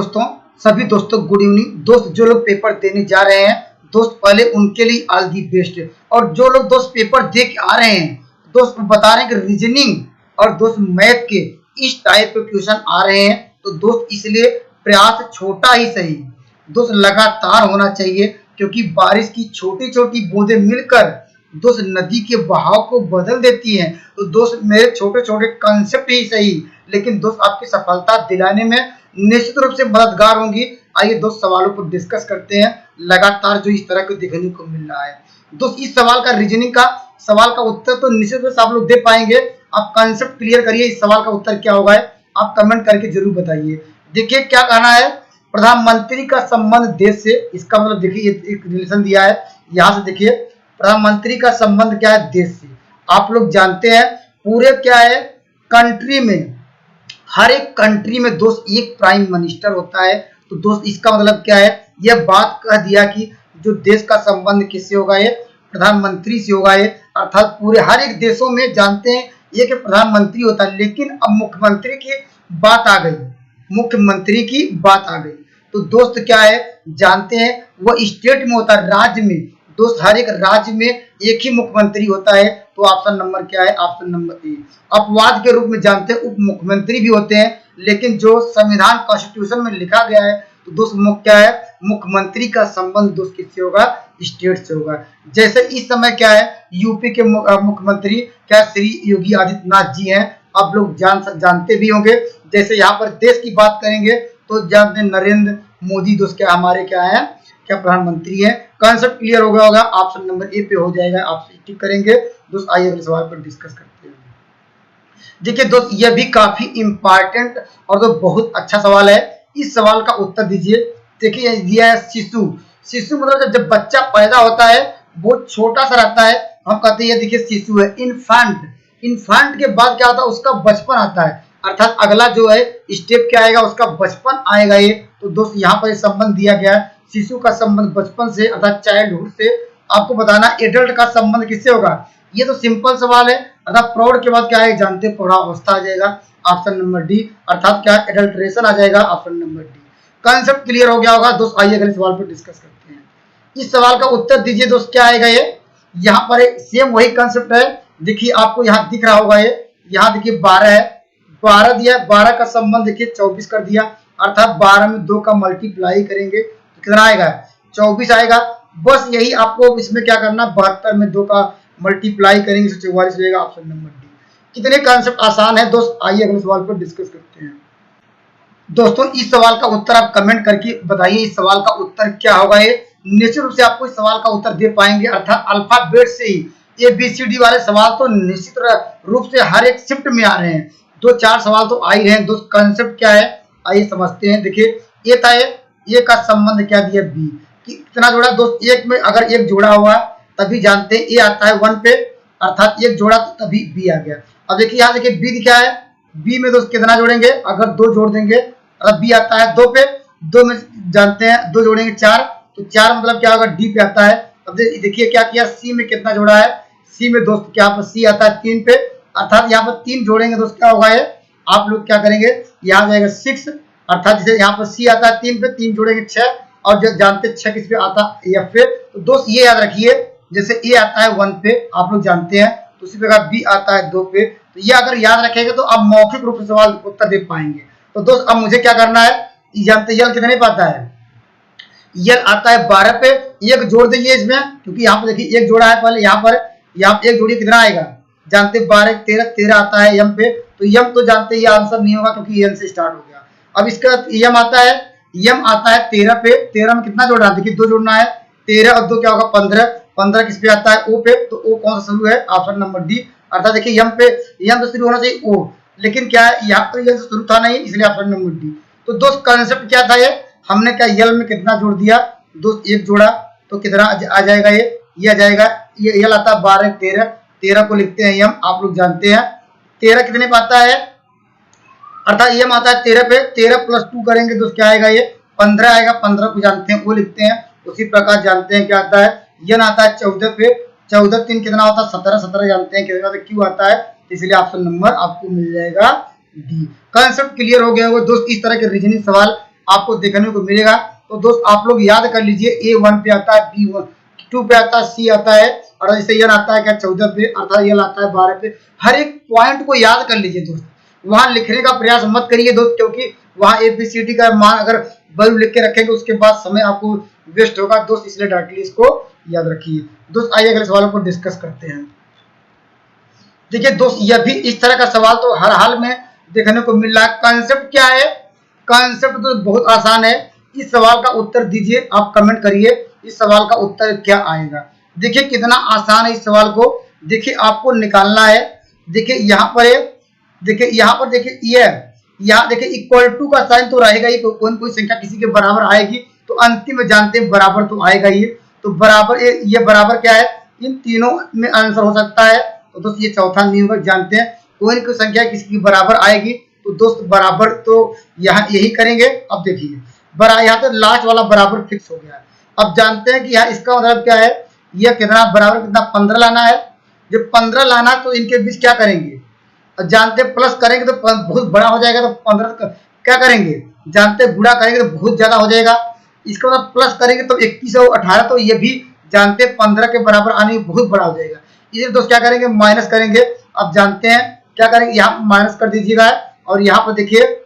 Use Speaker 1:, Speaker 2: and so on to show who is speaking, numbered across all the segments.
Speaker 1: दोस्तों, सभी दोस्तों गुड इवनिंग। दोस्त जो लोग पेपर देने जा रहे हैं दोस्त, पहले उनके लिए ऑल दी बेस्ट। और जो लोग दोस्त पेपर दे के आ रहे हैं दोस्त, बता रहे हैं कि रीजनिंग और दोस्त मैथ के इस टाइप के क्वेश्चन आ रहे हैं, तो दोस्त इसलिए प्रयास छोटा ही सही दोस्त लगातार होना चाहिए, क्योंकि बारिश की छोटी छोटी बूंदें मिलकर दोस्त नदी के बहाव को बदल देती हैं। तो दोस्त मेरे छोटे छोटे कंसेप्ट ही सही, लेकिन दोस्त आपकी सफलता दिलाने में निश्चित रूप से मददगार होंगी। आइए दोस्त सवालों पर डिस्कस करते हैं, लगातार जो इस तरह को देखने को मिल रहा है। दोस्त इस सवाल का रीजनिंग का सवाल का उत्तर तो निश्चित रूप से आप लोग दे पाएंगे। आप कंसेप्ट क्लियर करिए, इस सवाल का उत्तर क्या होगा आप कमेंट करके जरूर बताइए। देखिए क्या कहना है, प्रधानमंत्री का संबंध देश से, इसका मतलब देखिए एक रिलेशन दिया है। यहाँ से देखिए प्रधानमंत्री का संबंध क्या है, देश से। आप लोग जानते हैं पूरे क्या है कंट्री में, हर एक कंट्री में दोस्त एक प्राइम मिनिस्टर होता है। तो दोस्त इसका मतलब क्या है, यह बात कह दिया कि जो देश का संबंध किससे होगा, ये प्रधानमंत्री से होगा। ये अर्थात पूरे हर एक देशों में जानते हैं ये कि प्रधानमंत्री होता है, लेकिन अब मुख्यमंत्री की बात आ गई, मुख्यमंत्री की बात आ गई। तो दोस्त क्या है जानते हैं, वो स्टेट में होता है, राज्य में। दोस्त हर एक राज्य में एक ही मुख्यमंत्री होता है। तो ऑप्शन नंबर क्या है, ऑप्शन नंबर ए। अपवाद के रूप में जानते हैं उप मुख्यमंत्री भी होते हैं, लेकिन जो संविधान कॉन्स्टिट्यूशन में लिखा गया है तो दोस्त क्या है, मुख्यमंत्री का संबंध दोस्त किससे होगा, स्टेट से होगा। जैसे इस समय क्या है, यूपी के मुख्यमंत्री क्या श्री योगी आदित्यनाथ जी हैं। आप लोग जानते भी होंगे। जैसे यहाँ पर देश की बात करेंगे तो जानते हैं नरेंद्र मोदी दोस्त क्या हमारे क्या है, क्या प्रधानमंत्री है। कॉन्सेप्ट क्लियर हो गया होगा, ऑप्शन नंबर ए पे हो जाएगा, आप टिक करेंगे। दोस्त आइए अगले सवाल पर डिस्कस करते हैं। देखिए दोस्त यह भी काफी इंपॉर्टेंट और तो बहुत अच्छा सवाल है, इस सवाल का उत्तर दीजिए। देखिए दिया है शिशु। शिशु मतलब जब बच्चा पैदा होता है बहुत छोटा सा रहता है, हम कहते हैं देखिए शिशु है। इन्फेंट, इन्फेंट के बाद क्या होता है, उसका बचपन आता है, अर्थात अगला जो है स्टेप क्या आएगा, उसका बचपन आएगा। ये तो दोस्त यहाँ पर संबंध दिया गया है, शिशु का संबंध बचपन से अर्थात चाइल्डहुड से। आपको बताना एडल्ट का संबंध किससे होगा, ये तो सिंपल सवाल है। अर्थात प्रौढ़ के बाद क्या है जानते हैं, प्रौढ़ावस्था आ जाएगा, ऑप्शन नंबर डी। अर्थात क्या एडल्ट्रेशन आ जाएगा, option number D. Concept clear हो गया होगा दोस्त, आइए अगले सवाल पर डिस्कस करते हैं। इस सवाल का उत्तर दीजिए दोस्त, क्या आएगा ये। यहाँ पर सेम वही कंसेप्ट है। देखिए आपको यहाँ दिख रहा होगा, ये यहाँ देखिए 12 है, 12 दिया, 12 का संबंध देखिए 24 कर दिया। अर्थात 12 में 2 का मल्टीप्लाई करेंगे तो कितना आएगा, 24 आएगा। बस यही आपको इसमें क्या करना, 72 में 2 का मल्टीप्लाई करेंगे तो 44 हो जाएगा, ऑप्शन नंबर डी। कितने कंसेप्ट आसान है दोस्त, आइए अगले सवाल पर डिस्कस करते हैं। दोस्तों इस सवाल का उत्तर आप कमेंट करके बताइए, इस सवाल का उत्तर क्या होगा। ये निश्चित रूप से आपको इस सवाल का उत्तर दे पाएंगे, अर्थात अल्फाबेट से ही ABCD वाले सवाल तो निश्चित रूप से हर एक शिफ्ट में आ रहे हैं। 2-4 सवाल तो आ ही रहे हैं। दोस्त कंसेप्ट क्या है आइए समझते हैं। देखिए ए था, ए का संबंध क्या दिया, बी। कितना जोड़ा दोस्त, एक में अगर एक जोड़ा हुआ तभी जानते हैं ए आता है 1 पे, अर्थात एक जोड़ा तो तभी बी आ गया। अब देखिए यहाँ देखिए बी दिखा है, बी में दोस्त कितना जोड़ेंगे, अगर 2 जोड़ देंगे अगर बी आता है 2 पे, 2 में जानते हैं 2 जोड़ेंगे 4, तो 4 मतलब क्या होगा, डी पे आता है। अब देखिए क्या किया, सी में कितना जोड़ा है, सी में दोस्त क्या पर सी आता है 3 पे, अर्थात यहाँ पर 3 जोड़ेंगे दोस्त क्या होगा, ये आप लोग क्या करेंगे, यहाँ जाएगा 6, अर्थात जैसे यहाँ पर सी आता है 3 पे, 3 जोड़ेंगे 6, और जो जानते 6 किस पे आता है, एफ पे। तो दोस्त ये याद रखिए, जैसे ए आता है 1 पे आप लोग जानते हैं, तो उसी प्रकार बी आता है 2 पे। तो ये अगर याद रखेंगे तो आप मौखिक रूप से सवाल उत्तर दे पाएंगे। तो दोस्त अब मुझे क्या करना है, जानते यल कितने पे आता है, यल आता है 12 पे, एक जोड़ दीजिए इसमें, क्योंकि यहाँ पर देखिए एक जोड़ा है पहले, यहाँ पर एक जोड़ी कितना आएगा जानते 12 13 आता है यम पे। तो यम तो जानते ये आंसर नहीं होगा क्योंकि एन से स्टार्ट हो गया। अब इसका यम आता है, यम आता है 13 पे, 13 में कितना जोड़ना है, देखिए 2 जोड़ना है, 13 और 2 क्या होगा 15, 15 किस पे आता है, ओ पे। तो ओ कौन सा शुरू है, ऑप्शन नंबर डी। अर्थात देखिए यम पे, यम तो शुरू होना चाहिए ओ, लेकिन क्या है यहाँ पर यम से शुरू था नहीं, इसलिए ऑप्शन नंबर डी। तो दोस्त कंसेप्ट क्या था, ये हमने क्या यल में कितना जोड़ दिया दोस्त, एक जोड़ा तो कितना आ जाएगा, ये आ जाएगा, ये यल आता है 12 13, 13 को लिखते हैं यम, आप लोग जानते हैं 13 कितने पे आता है, अर्थात यम आता है 13 पे, 13 + 2 करेंगे दोस्त क्या आएगा, ये 15 आएगा, 15 को जानते हैं वो लिखते हैं। उसी प्रकार जानते हैं क्या आता है, यन आता है 14 पे, 14 3 कितना होता है 17, 17 जानते हैं कितना क्यों आता है, इसलिए ऑप्शन नंबर आपको मिल जाएगा डी। कंसेप्ट क्लियर हो गया होगा दोस्त। इस तरह के रीजनिंग सवाल आपको देखने को मिलेगा। तो दोस्त आप लोग याद कर लीजिए, A1 पे आता है, B2 पे आता है, C आता है, और जैसे ये आता है क्या 14 पे, अर्थात ये आता है 12 पे। हर एक पॉइंट को याद कर लीजिए दोस्त, वहां लिखने का प्रयास मत करिए दोस्त, क्योंकि वहां ABCD का मान अगर बल्ब लिख के रखेंगे उसके बाद समय आपको वेस्ट होगा दोस्त, इसलिए डायरेक्टली इसको याद रखिए। दोस्त आइए अगले सवालों को डिस्कस करते हैं। देखिए दोस्त, यह भी इस तरह का सवाल तो हर हाल में देखने को मिल रहा है। कॉन्सेप्ट क्या है? कॉन्सेप्ट तो बहुत आसान है। इस सवाल का उत्तर दीजिए, आप कमेंट करिए इस सवाल का उत्तर क्या आएगा। देखिए कितना आसान है इस सवाल को। देखिए आपको निकालना है, देखिए यहाँ पर है, देखिए यहाँ पर देखिए ये यहाँ देखिए इक्वल टू का साइन तो रहेगा ही, तो कोई संख्या किसी के बराबर आएगी तो अंतिम में जानते हैं बराबर तो आएगा ही। तो बराबर ये बराबर क्या है? इन तीनों में आंसर हो सकता है। तो दोस्त ये चौथा नियम जानते हैं, कोई न कोई संख्या किसी की बराबर आएगी तो दोस्त बराबर तो यहाँ यही करेंगे। अब देखिए यहाँ तो लास्ट वाला बराबर फिक्स हो गया है। अब जानते हैं कि यहाँ इसका मतलब क्या है, यह कितना बराबर कितना 15 लाना है। जब 15 लाना तो इनके बीच क्या करेंगे? जानते प्लस करेंगे तो बहुत बड़ा हो जाएगा, तो 15 क्या करेंगे? जानते गुणा करेंगे तो बहुत ज्यादा हो जाएगा। इसका मतलब प्लस करेंगे तो 21 और 18, तो ये भी जानते 15 के बराबर आने बहुत बड़ा हो जाएगा। इसलिए दोस्त क्या करेंगे? माइनस करेंगे। अब जानते हैं क्या करेंगे, यहाँ माइनस कर दीजिएगा और यहाँ पर देखिए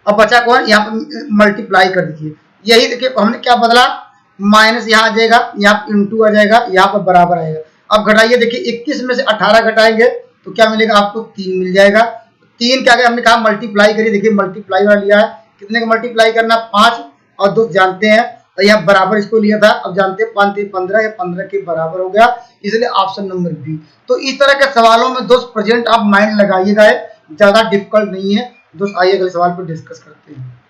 Speaker 1: अब बचा कौन, यहाँ पर मल्टीप्लाई कर दीजिए। यही देखिए हमने क्या बदला, माइनस यहाँ आ जाएगा, यहाँ पर इंटू आ जाएगा, यहाँ पर बराबर आएगा। अब घटाइए, देखिए 21 में से 18 घटाएंगे तो क्या मिलेगा आपको? 3 मिल जाएगा। 3 क्या हमने कहा मल्टीप्लाई करिए, देखिए मल्टीप्लाई वाला लिया है, कितने का मल्टीप्लाई करना? 5। और दोस्त जानते हैं तो यहाँ बराबर इसको लिया था। अब जानते हैं 5 3 15 या 15 के बराबर हो गया, इसलिए ऑप्शन नंबर बी। तो इस तरह के सवालों में दोस्त प्रेजेंट आप माइंड लगाइएगा, ज्यादा डिफिकल्ट नहीं है दोस्त। आइए अगले सवाल पर डिस्कस करते हैं।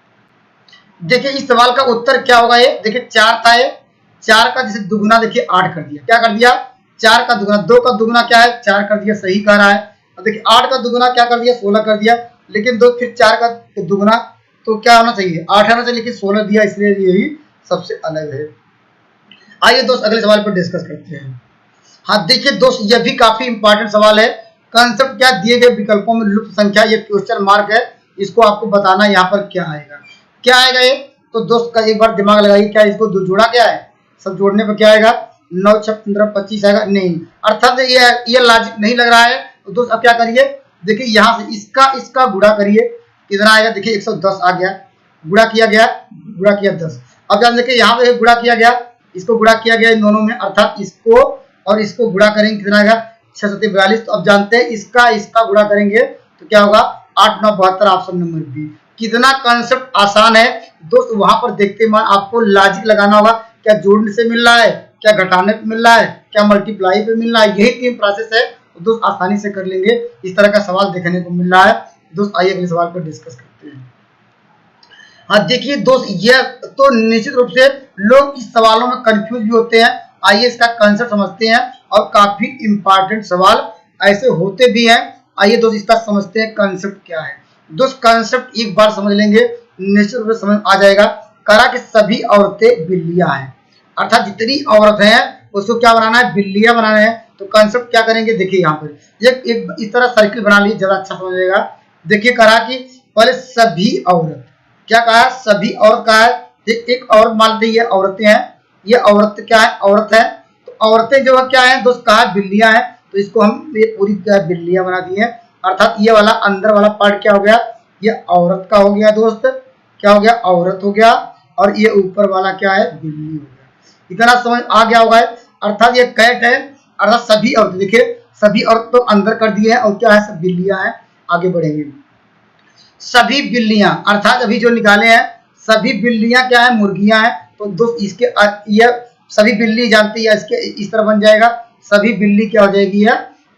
Speaker 1: देखिए इस सवाल का उत्तर क्या होगा? ये देखिए 4 था, ये 4 का जैसे दुगुना देखिए 8 कर दिया। क्या कर दिया? 4 का दुगुना। 2 का दुगुना क्या है? 4 कर दिया, सही कह रहा है। अब देखिए 8 का दुगुना क्या कर दिया? 16 कर दिया। लेकिन दोस्त फिर 4 का दुगुना तो क्या होना चाहिए? 8 आना चाहिए, लेकिन 16 दिया, इसलिए यही सबसे अलग है। आइए दोस्त अगले सवाल पर डिस्कस करते हैं। हाँ देखिए दोस्त, यह भी काफी इंपॉर्टेंट सवाल है। कंसेप्ट क्या? दिए गए विकल्पों में लुप्त संख्या, ये क्वेश्चन मार्क है, इसको आपको बताना यहाँ पर क्या आएगा। क्या आएगा ये? तो दोस्त का एक बार दिमाग लगाइए, क्या इसको जोड़ा क्या है? सब जोड़ने पर क्या आएगा? 9 6 15 25 आएगा? नहीं, अर्थात ये लॉजिक नहीं लग रहा है। तो दोस्त अब क्या करिए, देखिए यहाँ से इसका गुणा करिए, कितना आएगा? देखिए 110 आ गया, गुणा किया गया, गुणा किया 10। अब जान देखिए यहाँ पे गुणा किया गया, इसको गुणा किया गया इन दोनों में, अर्थात इसको और इसको गुणा करेंगे, कितना आएगा? 6 7 42। तो अब जानते हैं इसका गुणा करेंगे तो क्या होगा? 8 9 72, ऑप्शन नंबर बी। कितना कंसेप्ट आसान है दोस्त, वहां पर देखते मान आपको लॉजिक लगाना होगा। क्या जोड़ने से मिल रहा है, क्या घटाने पे मिल रहा है, क्या मल्टीप्लाई पे मिल रहा है, यही 3 प्रोसेस है। तो दोस्त आसानी से कर लेंगे। इस तरह का सवाल देखने को मिल रहा है दोस्त। आइए अगले सवाल पर डिस्कस करते हैं। हाँ देखिए दोस्त, ये तो निश्चित रूप से लोग इस सवालों में कंफ्यूज भी होते हैं। आइए इसका कंसेप्ट समझते हैं, और काफी इंपॉर्टेंट सवाल ऐसे होते भी हैं। आइए दोस्त इसका समझते हैं कंसेप्ट क्या है। दोस्त कंसेप्ट एक बार समझ लेंगे निश्चित रूप से समझ आ जाएगा। करा कि सभी औरतें बिल्लियां हैं, अर्थात जितनी औरत हैं उसको क्या बनाना है? बिल्लियां बनाना है। तो कंसेप्ट क्या करेंगे? देखिए यहाँ पर एक इस तरह सर्किल बना लीजिए, ज्यादा अच्छा समझेगा। देखिए करा कि पहले सभी औरत, क्या कहा है? सभी औरत का है। एक औरत मान लेते ये औरतें हैं, ये औरत क्या है? औरत है। तो औरतें जो है क्या है दोस्त? कहा बिल्लियां हैं। तो इसको हम ये पूरी क्या बिल्लियां बना दी है, अर्थात ये वाला अंदर वाला पार्ट क्या हो गया? ये औरत का हो गया दोस्त, क्या हो गया? औरत हो गया। और ये ऊपर वाला क्या है? बिल्ली हो गया। इतना समझ आ गया होगा। अर्थात ये कैट है, अर्थात सभी औरत, देखिए सभी औरत तो अंदर कर दिए हैं, और क्या है? सब बिल्लियां हैं। आगे बढ़ेंगे। सभी बिल्लियां, अर्थात अभी जो निकाले हैं सभी बिल्लियां क्या है? मुर्गियां हैं। तो दोस्त इसके ये सभी बिल्ली जानती है, इसके इस तरह बन जाएगा, सभी बिल्ली क्या हो जाएगी?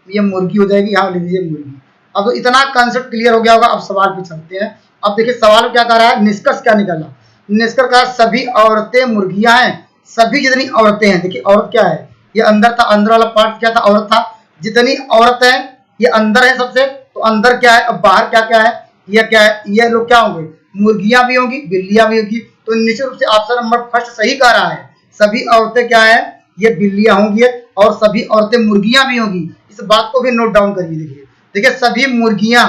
Speaker 1: ये मुर्गी हो जाएगी। यहाँ लिख दीजिए मुर्गी। अब तो इतना कंसेप्ट क्लियर हो गया होगा। अब सवाल पे चलते हैं। अब देखिए सवाल क्या कर रहा है, निष्कर्ष क्या निकाला? निष्कर्ष का सभी औरतें मुर्गियां हैं। सभी जितनी औरतें हैं, देखिए औरत क्या है? ये अंदर था, अंदर वाला पार्ट क्या था? औरत था। जितनी औरत है ये अंदर है सबसे, तो अंदर क्या है? अब बाहर क्या क्या है? ये क्या है? ये लोग क्या होंगे? मुर्गियां भी होंगी, बिल्लियां भी होंगी। तो निश्चित रूप से ऑप्शन नंबर फर्स्ट सही कह रहा है। सभी औरतें क्या है? ये बिल्लियां होंगी, और सभी औरतें मुर्गियां भी होंगी। इस बात को भी नोट डाउन करिए। देखिए देखिए सभी मुर्गियां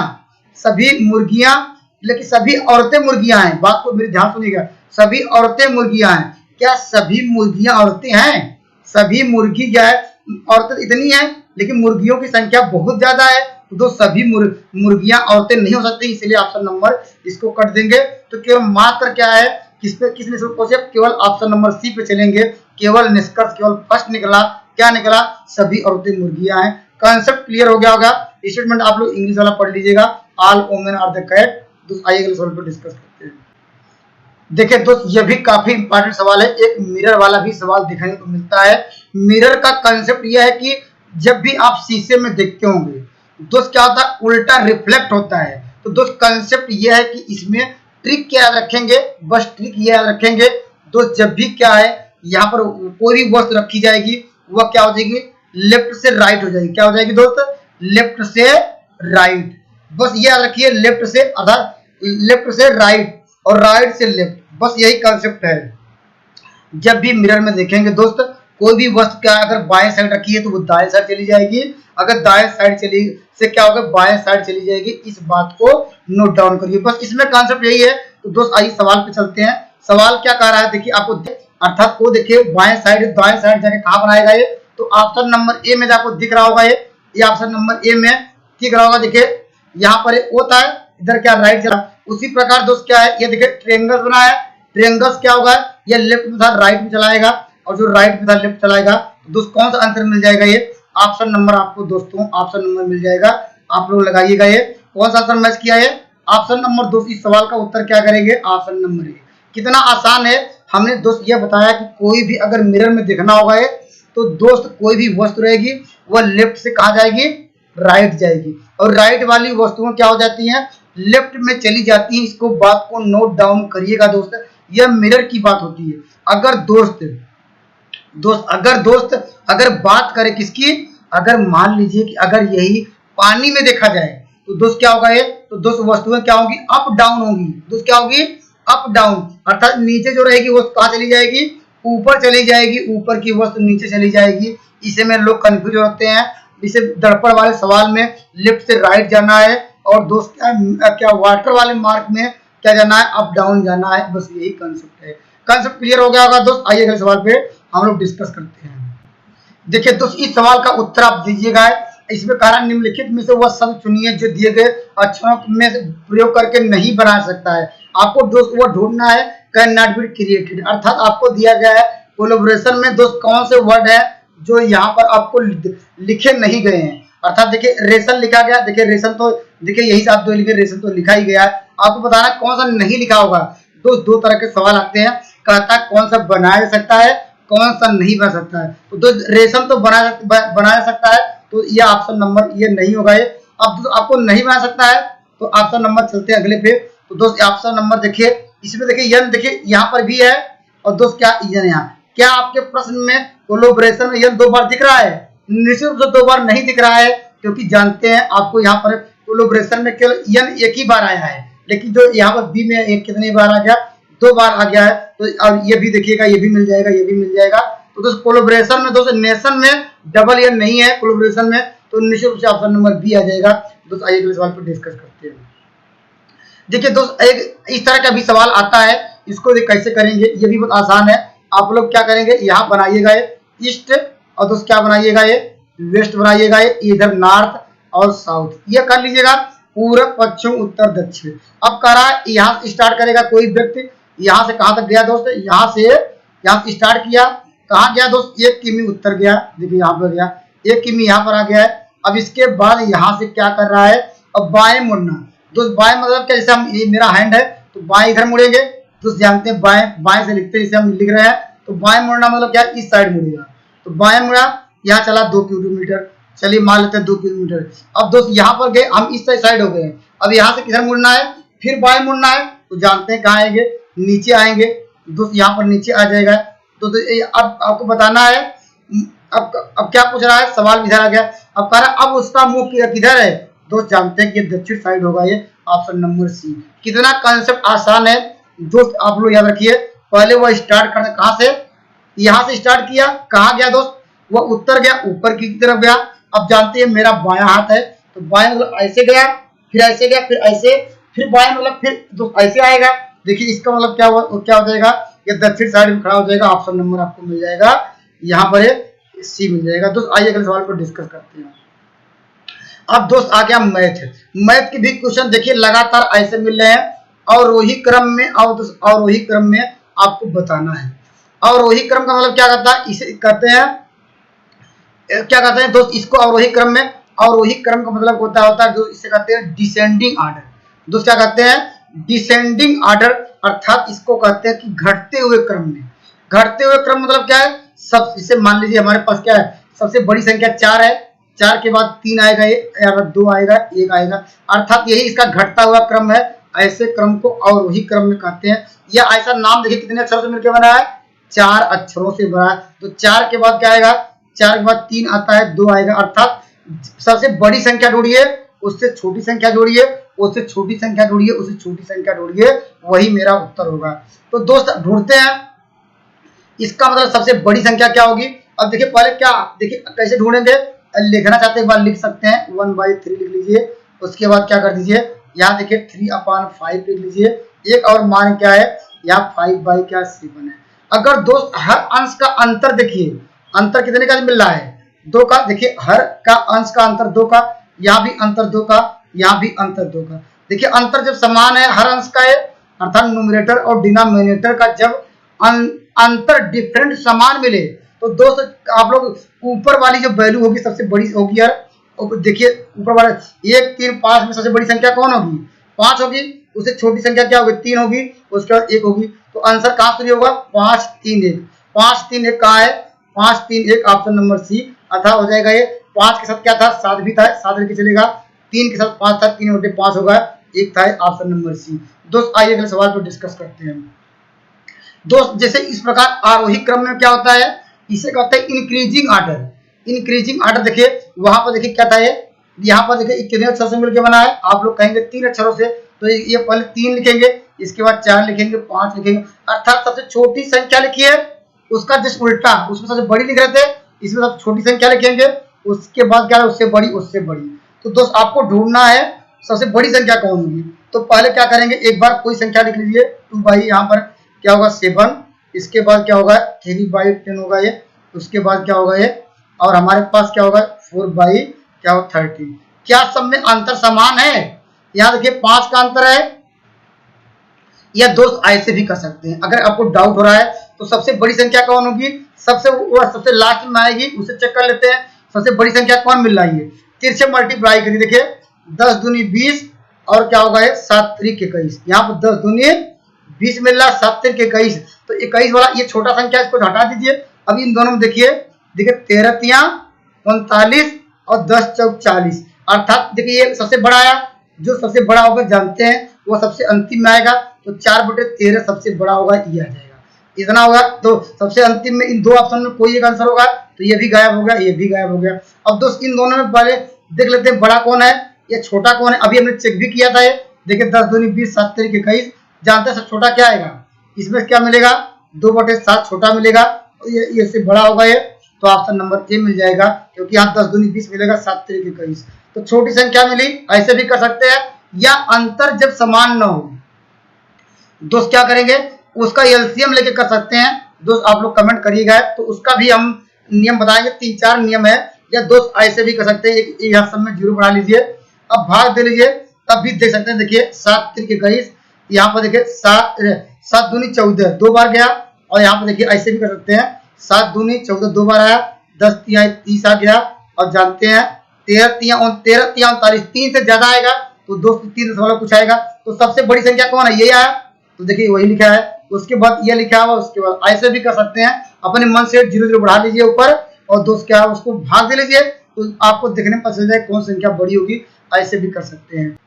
Speaker 1: लेकिन सभी औरतें मुर्गियां हैं। बात को मेरे ध्यान सुनिएगा, सभी औरतें मुर्गियां हैं। क्या सभी मुर्गियां औरतें हैं? सभी मुर्गी क्या है, औरतें इतनी हैं, लेकिन मुर्गियों की संख्या बहुत ज्यादा है, तो सभी मुर्गियां औरतें नहीं हो सकती, इसलिए ऑप्शन नंबर इसको कट देंगे। तो केवल मात्र क्या है, किस निष्कर्ष को, केवल ऑप्शन नंबर सी पे चलेंगे। केवल निष्कर्ष केवल फर्स्ट निकला, क्या निकला, सभी औरतें मुर्गियां हैं। कॉन्सेप्ट क्लियर हो गया होगा। स्टेटमेंट आप लोग इंग्लिश वाला पढ़ लीजिएगा, all women are the cat. दोस्त आइए अगले सवाल पर डिस्कस करते हैं। देखिए दोस्त, यह भी काफी इंपॉर्टेंट सवाल है, एक मिरर वाला भी सवाल देखने को मिलता है। मिरर का कंसेप्ट यह है कि जब भी आप शीशे में देखते होंगे दोस्त, क्या होता है, उल्टा रिफ्लेक्ट होता है। तो दोस्त कंसेप्ट यह है कि इसमें ट्रिक क्या याद रखेंगे, बस ट्रिक ये याद रखेंगे दोस्त, जब भी क्या है यहाँ पर कोई भी वस्तु रखी जाएगी वह क्या हो जाएगी, लेफ्ट से राइट हो जाएगी। क्या हो जाएगी दोस्त, लेफ्ट से राइट। बस ये याद रखिए, लेफ्ट से अर्थात लेफ्ट से राइट और राइट से लेफ्ट, बस यही कंसेप्ट है। जब भी मिरर में देखेंगे दोस्त, कोई भी वस्तु क्या अगर बाएं साइड रखी है तो वो दाएं साइड चली जाएगी, अगर दाएं साइड चली से क्या होगा, बाएं साइड चली जाएगी। इस बात को नोट डाउन करिए, बस इसमें कंसेप्ट यही है। तो दोस्त आइए सवाल पे चलते हैं। सवाल क्या कह रहा है, देखिए आपको, अर्थात वो देखिए बाएं साइड दाएं साइड जाके कहाँ बनाएगा ये, तो ऑप्शन नंबर ए में आपको दिख रहा होगा, ये ऑप्शन नंबर ए में दिख रहा होगा। देखिए यहाँ पर होता है, इधर क्या राइट चला, उसी प्रकार दोस्त क्या है, ये देखिए ट्रायंगल्स बना है, ट्रायंगल्स क्या होगा, ये लेफ्ट में था राइट में चलाएगा, और जो राइट में था लेफ्ट चलाएगा। तो दोस्त कौन सा आंसर मिल जाएगा, ये ऑप्शन नंबर आपको दोस्तों ऑप्शन नंबर मिल जाएगा। आप लोग लगाइएगा, ये कौन सा आंसर मैच किया है, ऑप्शन नंबर। दोस्त इस सवाल का उत्तर क्या करेंगे, ऑप्शन नंबर ए। कितना आसान है। हमने दोस्त यह बताया कि कोई भी अगर मिरर में देखना होगा है तो दोस्त कोई भी वस्तु रहेगी वह लेफ्ट से कहाँ जाएगी, राइट जाएगी, और राइट वाली वस्तुएं क्या हो जाती हैं, लेफ्ट में चली जाती हैं। इसको बात को नोट डाउन करिएगा दोस्त, यह मिरर की बात होती है। अगर दोस्त अगर बात करें किसकी, अगर मान लीजिए कि अगर यही पानी में देखा जाए तो दोस्त क्या होगा, ये तो दोस्त वस्तुएं क्या होंगी, अप डाउन होंगी। दोस्त क्या होगी, अप डाउन, अर्थात नीचे जो रहेगी वो कहाँ चली जाएगी, ऊपर चली जाएगी, ऊपर की वस्तु नीचे चली जाएगी। इसे में लोग कंफ्यूज होते हैं। इसे दर्पण वाले सवाल में लेफ्ट से राइट जाना है, और दोस्त क्या वाटर वाले मार्क में क्या जाना है, अप डाउन जाना है। बस यही कंसेप्ट है। कंसेप्ट क्लियर हो गया होगा दोस्त। आइए अगले सवाल पे हम लोग डिस्कस करते हैं। देखिए दोस्त इस सवाल का उत्तर आप दीजिएगा। इसमें कारण निम्नलिखित में से वह शब्द चुनिए जो दिए गए अक्षरों में प्रयोग करके नहीं बना सकता है। आपको दोस्त वो ढूंढना है, कैन नॉट बी क्रिएटेड, अर्थात आपको दिया गया है कोलैबोरेशन में दोस्त कौन से वर्ड है जो यहाँ पर आपको लिखे नहीं गए हैं। अर्थात देखिए रेशन लिखा गया, देखिए रेशन तो देखिए यही से आप जो लिखे, रेशन तो लिखा ही गया है। आपको बताना कौन सा नहीं लिखा होगा। दोस्त दो तरह के सवाल आते हैं, कहता है कौन सा बनाया जा सकता है, कौन सा नहीं बना सकता है। तो दोस्त रेशम तो बनाया सकता है, तो ये ऑप्शन नंबर ये नहीं होगा। ये अब आपको नहीं बना सकता है तो ऑप्शन नंबर चलते हैं अगले पे। तो दोस्त ऑप्शन नंबर देखिए, इसमें देखिए यन देखिए यहाँ पर भी है, और दोस्त क्या यन यहाँ, क्या आपके प्रश्न में कोलैबोरेशन में यन दो बार दिख रहा है? निश्चित रूप से दो बार नहीं दिख रहा है, क्योंकि जानते हैं आपको यहाँ पर कोलैबोरेशन में केवल यन एक ही बार आया है, लेकिन जो यहाँ पर बी में एक कितनी बार आ गया, दो बार आ गया है। तो अब ये भी देखिएगा, ये भी मिल जाएगा, ये भी मिल जाएगा। तो दोस्त कोलैबोरेशन में दोस्त नेशन में डबल एन नहीं है कोलैबोरेशन में, तो निश्चित रूप से ऑप्शन नंबर बी आ जाएगा। दोस्त आइए अगले सवाल पर डिस्कस करते हैं। देखिए दोस्त एक इस तरह का भी सवाल आता है, इसको कैसे करेंगे ये भी बहुत आसान है। आप लोग क्या करेंगे, यहाँ बनाइएगा ये ईस्ट, और दोस्त क्या बनाइएगा ये वेस्ट बनाइएगा, ये इधर नॉर्थ और साउथ, ये कर लीजिएगा पूरब पश्चिम उत्तर दक्षिण। अब कह रहा है यहाँ से स्टार्ट करेगा कोई व्यक्ति, यहाँ से कहाँ तक गया दोस्त, यहाँ से स्टार्ट किया, कहाँ गया दोस्त, 1 किमी उत्तर गया, देखिए यहाँ पर गया 1 किमी, यहाँ पर आ गया है। अब इसके बाद यहाँ से क्या कर रहा है, अब बाएं मुड़ना। दोस्त बाएं मतलब क्या, जैसे हम मेरा हैंड है तो बाएं इधर मुड़ेंगे, दोस्त जानते हैं बाएं से लिखते हैं, इसे हम लिख रहे हैं। तो बाएं मुड़ना मतलब क्या, इस साइड मुड़ेगा। तो बाएं मुड़ा, यहाँ चला 2 किलोमीटर, चलिए मान लेते हैं 2 किलोमीटर। अब दोस्त यहाँ पर गए हम, इस साइड हो गए। अब यहाँ से किधर मुड़ना है, फिर बाएं मुड़ना है, तो जानते हैं कहाँ आएंगे, नीचे आएंगे दोस्त, यहाँ पर नीचे आ जाएगा। तो अब आपको बताना है, अब क्या पूछ रहा है, सवाल इधर आ गया। अब कह रहा है अब उसका मुंह किधर है, दोस्त जानते हैं कि दक्षिण साइड होगा, ये ऑप्शन नंबर सी। कितना कंसेप्ट आसान है दोस्त, आप लोग याद रखिए। पहले वो स्टार्ट करना कहाँ से, यहाँ से स्टार्ट किया, कहाँ गया दोस्त, वो उत्तर गया, ऊपर की तरफ गया। अब जानते हैं मेरा बायां हाथ है, तो बाएं मतलब ऐसे गया, फिर ऐसे गया, फिर ऐसे, फिर बाएं मतलब फिर दोस्त ऐसे आएगा। देखिए इसका मतलब क्या हो जाएगा, ये दक्षिण साइड में खड़ा हो जाएगा। ऑप्शन नंबर आपको मिल जाएगा यहाँ पर सी मिल जाएगा। दोस्त आइए अगले सवाल को डिस्कस करते हैं। अब दोस्त आ गया मैथ। मैथ के भी क्वेश्चन देखिए लगातार ऐसे मिल रहे हैं और वही क्रम में, और वही क्रम में आपको बताना है। और वही क्रम का मतलब क्या करता है, इसे कहते हैं क्या कहते हैं दोस्त, इसको अवरोही क्रम में। और वही क्रम का मतलब होता है जो इसे कहते हैं डिसेंडिंग आर्डर। दोस्त क्या कहते हैं, डिसेंडिंग आर्डर, अर्थात इसको कहते हैं कि घटते हुए क्रम में। घटते हुए क्रम मतलब क्या है, सब इसे मान लीजिए हमारे पास क्या है, सबसे बड़ी संख्या 4 है, 4 के बाद 3 आएगा, या 2 आएगा, 1 आएगा, अर्थात यही इसका घटता हुआ क्रम है। ऐसे क्रम को अवरोही क्रम में कहते हैं। या ऐसा नाम देखिए कितने अक्षरों से मिलकर बना है, 4 अक्षरों से बना है। तो 4 के बाद क्या आएगा, 4 के बाद 3 आता है, 2 आएगा, अर्थात सबसे बड़ी संख्या जोड़िए, उससे छोटी संख्या जोड़िए, उससे छोटी संख्या जोड़िए, उससे छोटी संख्या जोड़िए, वही मेरा उत्तर होगा। तो दोस्त ढूंढते हैं इसका मतलब सबसे बड़ी संख्या क्या होगी। अब देखिए पहले क्या, देखिए कैसे ढूंढेंगे, लिखना चाहते हैं एक बार लिख सकते हैं, 1/3 लिख लीजिए। उसके बाद क्या कर दीजिए, यहाँ देखिए 3/5 लिख लीजिए। एक और मान क्या है, यहाँ 5/7 है। अगर दोस्त हर अंश का अंतर देखिए, अंतर कितने का मिल रहा है, 2 का। देखिए हर का अंश का अंतर 2 का, यहाँ भी अंतर 2 का, यहाँ भी अंतर 2 का। देखिए अंतर जब समान है हर अंश का है, अर्थात न्यूमरेटर और डिनोमिनेटर का जब अंतर डिफरेंट समान मिले, तो दोस्त आप लोग ऊपर वाली जो वैल्यू होगी सबसे बड़ी होगी यार। देखिए ऊपर वाले 1, 3, 5 में सबसे बड़ी संख्या कौन होगी, 5 होगी। उससे छोटी संख्या क्या होगी, 3 होगी, उसके बाद 1 होगी। तो आंसर कहाँ से होगा, 5, 3, 1। 5, 3, 1 कहाँ है, 5, 3, 1 ऑप्शन नंबर सी। अर्थात हो जाएगा ये 5 के साथ क्या था, 7 भी था, 7 लेके चलेगा। 3 के साथ 5 था, 3/5 होगा, 1 था, ऑप्शन नंबर सी। दोस्त आइए अगले सवाल को डिस्कस करते हैं। दोस्त जैसे इस प्रकार आरोही क्रम में क्या होता है, इसे कहते हैं इंक्रीजिंग आर्डर। इंक्रीजिंग आर्डर देखिए वहां पर देखिए क्या था, ये यहाँ पर देखिए कितने अक्षर से मिलकर बना है, आप लोग कहेंगे 3 अक्षरों से, तो ये पहले 3 लिखेंगे, इसके बाद 4 लिखेंगे, 5 लिखेंगे, अर्थात सबसे छोटी संख्या लिखिए, उसका जस्ट उल्टा, उसमें सबसे बड़ी लिख रहे थे, इसमें सबसे छोटी संख्या लिखेंगे, उसके बाद क्या है, उससे बड़ी, उससे बड़ी। तो दोस्त आपको ढूंढना है सबसे बड़ी संख्या कौन होगी। तो पहले क्या करेंगे, एक बार कोई संख्या लिख लीजिए, 2 यहाँ पर क्या होगा 7, इसके बाद क्या होगा 3/10 होगा ये, उसके बाद क्या होगा ये, और हमारे पास क्या होगा 4 क्या होगा 30। क्या सब में अंतर समान है, यहाँ देखिए 5 का अंतर है। या दोस्त ऐसे भी कर सकते हैं, अगर आपको डाउट हो रहा है तो सबसे बड़ी संख्या कौन होगी, सबसे लास्ट में आएगी, उसे चेक कर लेते हैं सबसे बड़ी संख्या कौन मिल रही है। तिरछे मल्टीप्लाई करिए, देखिए 10 दूनी 20 और क्या होगा ये 7 त्रिक 21, यहाँ पर 10 दूनी 20 मिल रहा, 7 त्रिक 21, तो 21 वाला ये छोटा संख्या इसको हटा दीजिए। अभी इन दोनों में देखिए 13 तिया 39 और 10 चौक 40, अर्थात देखिए ये सबसे बड़ा आया, जो सबसे बड़ा होगा जानते हैं वो सबसे अंतिम में आएगा, तो 4/13 सबसे बड़ा होगा, ये आ जाएगा, इतना होगा। तो सबसे अंतिम में इन दो ऑप्शन में कोई एक आंसर होगा, तो ये भी गायब हो गया, ये भी गायब हो गया। अब दोस्त इन दोनों में पहले देख लेते हैं बड़ा कौन है, ये छोटा कौन है। अभी हमने चेक भी किया था, ये देखिए 10 दूनी 20 7 त्रिक 21, जानते हैं सब छोटा क्या आएगा, इसमें क्या मिलेगा 2/7 छोटा मिलेगा, ये से बड़ा होगा ये, तो ऑप्शन नंबर ए मिल जाएगा, क्योंकि यहाँ 10 दूनी 20 मिलेगा, 7 त्रिक 21, तो छोटी संख्या मिली। ऐसे भी कर सकते हैं, या अंतर जब समान न हो दोस्त क्या करेंगे, उसका एलसीएम लेके कर सकते हैं। दोस्त आप लोग कमेंट करिएगा, तो उसका भी हम नियम बताएंगे, 3-4 नियम है। या दोस्त ऐसे भी कर सकते हैं, यहाँ सब में 0 बढ़ा लीजिए, अब भाग दे लीजिए, तब भी देख सकते हैं। देखिए 7 त्रिक 21, यहाँ पर देखिए 7 दूनी 14 2 बार गया, और यहाँ पर देखिए ऐसे भी कर सकते हैं, 7 दूनी 14 2 बार आया, 10 तिया 30 आ गया, और जानते हैं 13 तिया 39, 3 से ज्यादा आएगा तो दोस्त 3 कुछ आएगा, तो सबसे बड़ी संख्या कौन है, यही आया, तो देखिए वही लिखा है, उसके बाद ये लिखा हुआ, उसके बाद ऐसे भी कर सकते हैं, अपने मन से 0 बढ़ा लीजिए ऊपर, और दोस्त क्या है उसको भाग दे लीजिए, तो आपको देखने में पता चल जाए कौन संख्या बड़ी होगी। ऐसे भी कर सकते हैं।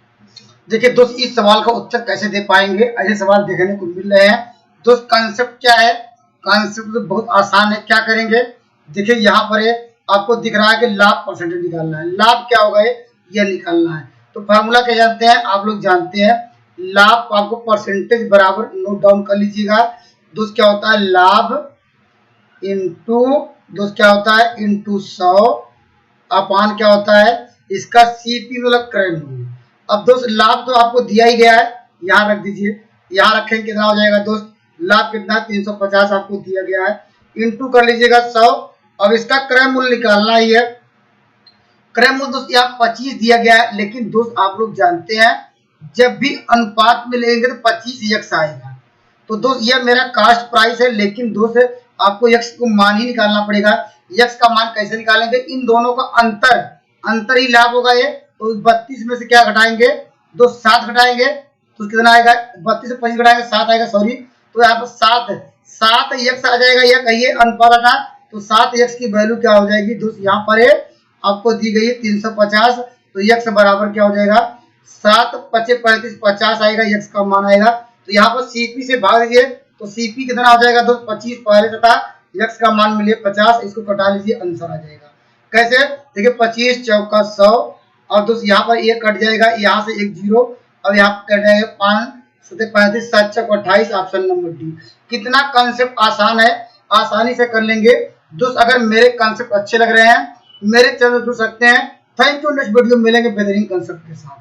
Speaker 1: देखिए दोस्त इस सवाल का उत्तर कैसे दे पाएंगे, ऐसे सवाल देखने को मिल रहे हैं। दोस्त कॉन्सेप्ट क्या है, कॉन्सेप्ट तो बहुत आसान है। क्या करेंगे, देखिए यहाँ पर आपको दिख रहा है कि लाभ परसेंटेज निकालना है, लाभ क्या होगा ये निकालना है। तो फार्मूला क्या जानते हैं आप लोग, जानते हैं लाभ आपको परसेंटेज बराबर नोट डाउन कर लीजिएगा। दोस्त क्या होता है, लाभ इंटू दोस्त क्या होता है इंटू 100 अपान क्या होता है, इसका सीपी मतलब करंट, अब दोस्त लाभ तो आपको दिया ही गया है, यहाँ रख दीजिए, यहाँ रखेंगे कितना हो जाएगा दोस्त, लाभ कितना 350 आपको दिया गया है, इंटू कर लीजिएगा 100। अब इसका क्रय मूल्य निकालना ही है। क्रय मूल्य दोस्त यहाँ 25 दिया गया है, लेकिन दोस्त आप लोग जानते हैं जब भी अनुपात में लेंगे तो 25 यक्स आएगा। तो दोस्त यह मेरा कास्ट प्राइस है, लेकिन दोस्त आपको यक्स को मान ही निकालना पड़ेगा। यक्स का मान कैसे निकालेंगे, इन दोनों का अंतर ही लाभ होगा ये। तो 32 में से क्या घटाएंगे दोस्त, 7 घटाएंगे तो कितना आएगा, 32 से 25 घटाएंगे 7 आएगा, सॉरी। तो यहाँ पर 7 यक्स आ जाएगा, यह कहिए अनुपात था, तो 7 यक्स की वैल्यू क्या हो जाएगी दोस्त, यहाँ पर आपको दी गई है 350, तो यक्स बराबर क्या हो जाएगा 7 5 35 50 आएगा, यक्स का मान आएगा। तो यहाँ पर सीपी से भाग दीजिए, तो सीपी कितना हो जाएगा दोस्त 25 पहले तथा यक्स का मान मिले 50, इसको कटा लीजिए, आंसर आ जाएगा। कैसे, देखिए 25 चौका 100, और दोस्त यहाँ पर एक कट जाएगा, यहाँ से एक 0, अब यहाँ पर कट जाएगा 5 7 35 7 चौक 28, ऑप्शन नंबर डी। कितना कंसेप्ट आसान है, आसानी से कर लेंगे दोस्त। अगर मेरे कंसेप्ट अच्छे लग रहे हैं, मेरे चैनल जुड़ सकते हैं। थैंक यू, नेक्स्ट वीडियो मिलेंगे बेहतरीन कंसेप्ट के साथ।